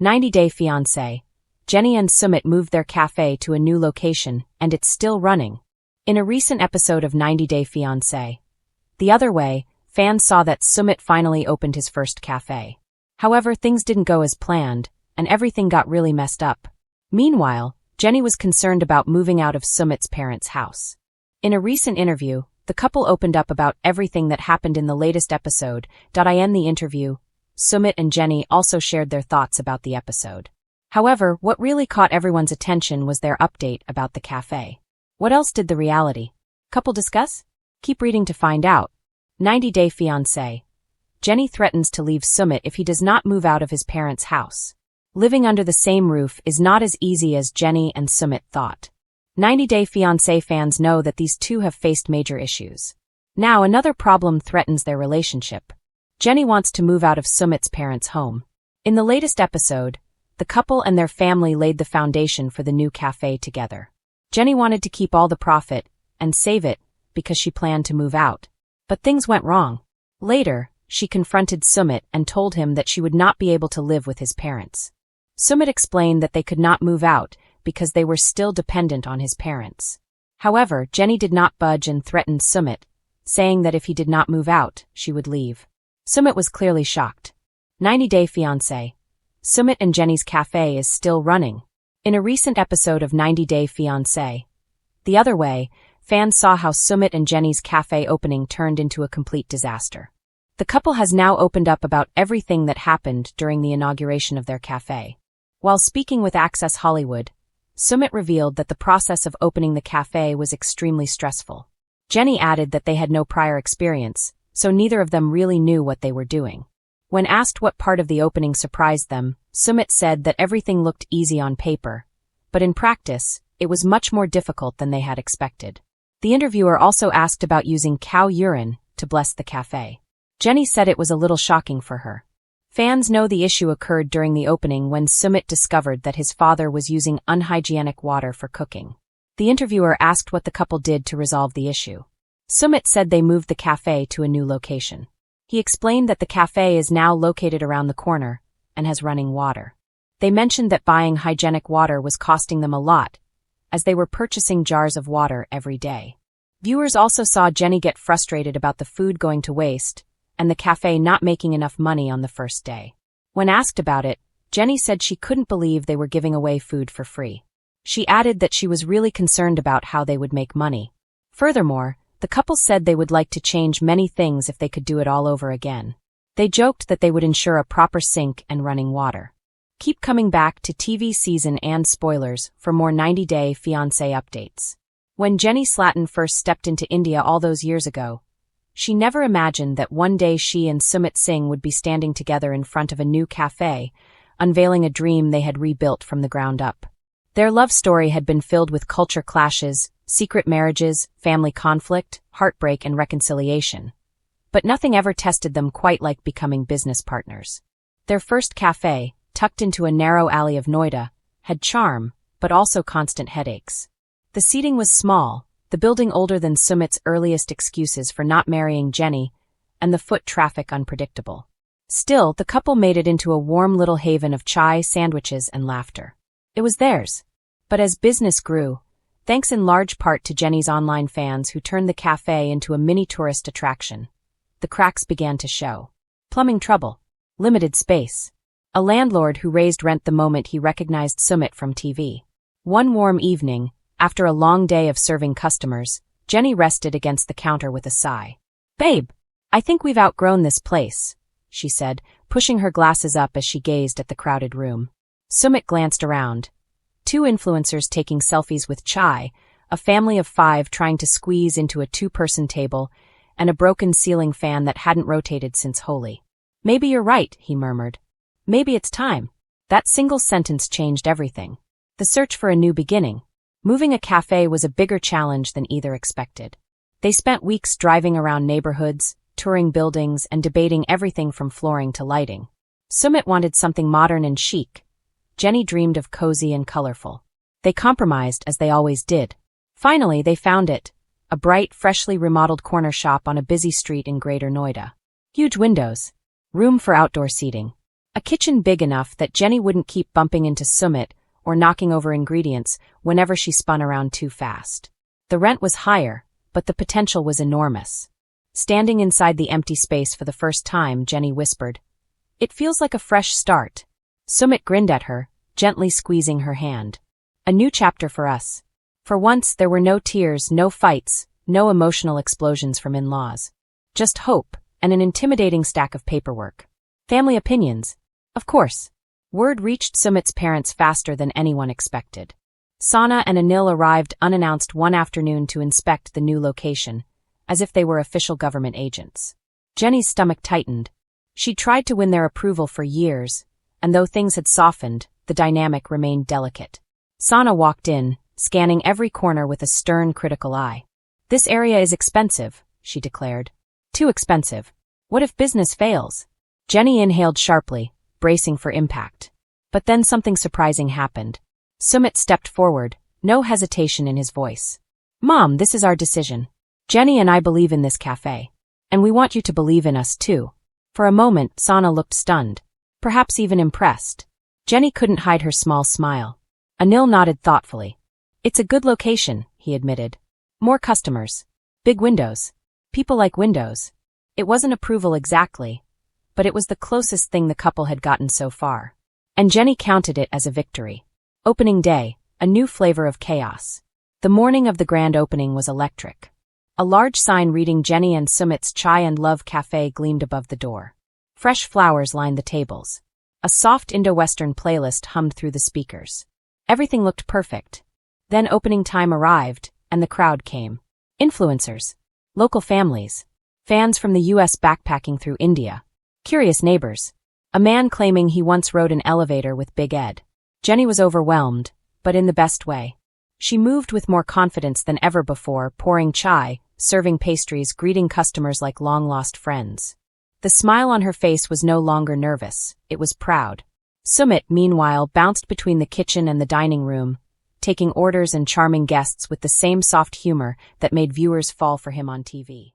90-Day Fiancé. Jenny and Sumit moved their cafe to a new location, and it's still running. In a recent episode of 90-Day Fiancé, The Other Way, fans saw that Sumit finally opened his first cafe. However, things didn't go as planned, and everything got really messed up. Meanwhile, Jenny was concerned about moving out of Sumit's parents' house. In a recent interview, the couple opened up about everything that happened in the latest episode. In the interview, Sumit and Jenny also shared their thoughts about the episode. However, what really caught everyone's attention was their update about the cafe. What else did the reality couple discuss? Keep reading to find out. 90-Day Fiancé. Jenny threatens to leave Sumit if he does not move out of his parents' house. Living under the same roof is not as easy as Jenny and Sumit thought. 90-Day Fiancé fans know that these two have faced major issues. Now another problem threatens their relationship. Jenny wants to move out of Sumit's parents' home. In the latest episode, the couple and their family laid the foundation for the new cafe together. Jenny wanted to keep all the profit and save it because she planned to move out. But things went wrong. Later, she confronted Sumit and told him that she would not be able to live with his parents. Sumit explained that they could not move out because they were still dependent on his parents. However, Jenny did not budge and threatened Sumit, saying that if he did not move out, she would leave. Sumit was clearly shocked. 90-Day Fiancé. Sumit and Jenny's cafe is still running. In a recent episode of 90-Day Fiancé, The Other Way, fans saw how Sumit and Jenny's cafe opening turned into a complete disaster. The couple has now opened up about everything that happened during the inauguration of their cafe. While speaking with Access Hollywood, Sumit revealed that the process of opening the cafe was extremely stressful. Jenny added that they had no prior experience, so neither of them really knew what they were doing. When asked what part of the opening surprised them, Sumit said that everything looked easy on paper, but in practice, it was much more difficult than they had expected. The interviewer also asked about using cow urine to bless the cafe. Jenny said it was a little shocking for her. Fans know the issue occurred during the opening when Sumit discovered that his father was using unhygienic water for cooking. The interviewer asked what the couple did to resolve the issue. Sumit said they moved the cafe to a new location. He explained that the cafe is now located around the corner and has running water. They mentioned that buying hygienic water was costing them a lot, as they were purchasing jars of water every day. Viewers also saw Jenny get frustrated about the food going to waste and the cafe not making enough money on the first day. When asked about it, Jenny said she couldn't believe they were giving away food for free. She added that she was really concerned about how they would make money. Furthermore, the couple said they would like to change many things if they could do it all over again. They joked that they would ensure a proper sink and running water. Keep coming back to TV season and spoilers for more 90-Day Fiancé updates. When Jenny Slatin first stepped into India all those years ago, she never imagined that one day she and Sumit Singh would be standing together in front of a new cafe, unveiling a dream they had rebuilt from the ground up. Their love story had been filled with culture clashes, secret marriages, family conflict, heartbreak, and reconciliation. But nothing ever tested them quite like becoming business partners. Their first cafe, tucked into a narrow alley of Noida, had charm, but also constant headaches. The seating was small, the building older than Sumit's earliest excuses for not marrying Jenny, and the foot traffic unpredictable. Still, the couple made it into a warm little haven of chai, sandwiches, and laughter. It was theirs. But as business grew, thanks in large part to Jenny's online fans who turned the cafe into a mini tourist attraction, the cracks began to show. Plumbing trouble. Limited space. A landlord who raised rent the moment he recognized Sumit from TV. One warm evening, after a long day of serving customers, Jenny rested against the counter with a sigh. "Babe, I think we've outgrown this place," she said, pushing her glasses up as she gazed at the crowded room. Sumit glanced around. Two influencers taking selfies with chai, a family of 5 trying to squeeze into a 2-person table, and a broken ceiling fan that hadn't rotated since Holi. "Maybe you're right," he murmured. "Maybe it's time." That single sentence changed everything. The search for a new beginning. Moving a cafe was a bigger challenge than either expected. They spent weeks driving around neighborhoods, touring buildings, and debating everything from flooring to lighting. Sumit wanted something modern and chic. Jenny dreamed of cozy and colorful. They compromised, as they always did. Finally, they found it. A bright, freshly remodeled corner shop on a busy street in Greater Noida. Huge windows. Room for outdoor seating. A kitchen big enough that Jenny wouldn't keep bumping into Sumit or knocking over ingredients whenever she spun around too fast. The rent was higher, but the potential was enormous. Standing inside the empty space for the first time, Jenny whispered, "It feels like a fresh start." Sumit grinned at her, gently squeezing her hand. "A new chapter for us." For once, there were no tears, no fights, no emotional explosions from in-laws. Just hope and an intimidating stack of paperwork. Family opinions. Of course. Word reached Sumit's parents faster than anyone expected. Sana and Anil arrived unannounced one afternoon to inspect the new location, as if they were official government agents. Jenny's stomach tightened. She'd tried to win their approval for years, and though things had softened, the dynamic remained delicate. Sana walked in, scanning every corner with a stern, critical eye. "This area is expensive," she declared. "Too expensive. What if business fails?" Jenny inhaled sharply, bracing for impact. But then something surprising happened. Sumit stepped forward, no hesitation in his voice. "Mom, this is our decision. Jenny and I believe in this cafe. And we want you to believe in us too." For a moment, Sana looked stunned, perhaps even impressed. Jenny couldn't hide her small smile. Anil nodded thoughtfully. "It's a good location," he admitted. "More customers. Big windows. People like windows." It wasn't approval exactly, but it was the closest thing the couple had gotten so far. And Jenny counted it as a victory. Opening day, a new flavor of chaos. The morning of the grand opening was electric. A large sign reading Jenny and Sumit's Chai and Love Cafe gleamed above the door. Fresh flowers lined the tables. A soft Indo-Western playlist hummed through the speakers. Everything looked perfect. Then opening time arrived, and the crowd came. Influencers. Local families. Fans from the US backpacking through India. Curious neighbors. A man claiming he once rode an elevator with Big Ed. Jenny was overwhelmed, but in the best way. She moved with more confidence than ever before, pouring chai, serving pastries, greeting customers like long-lost friends. The smile on her face was no longer nervous, it was proud. Sumit, meanwhile, bounced between the kitchen and the dining room, taking orders and charming guests with the same soft humor that made viewers fall for him on TV.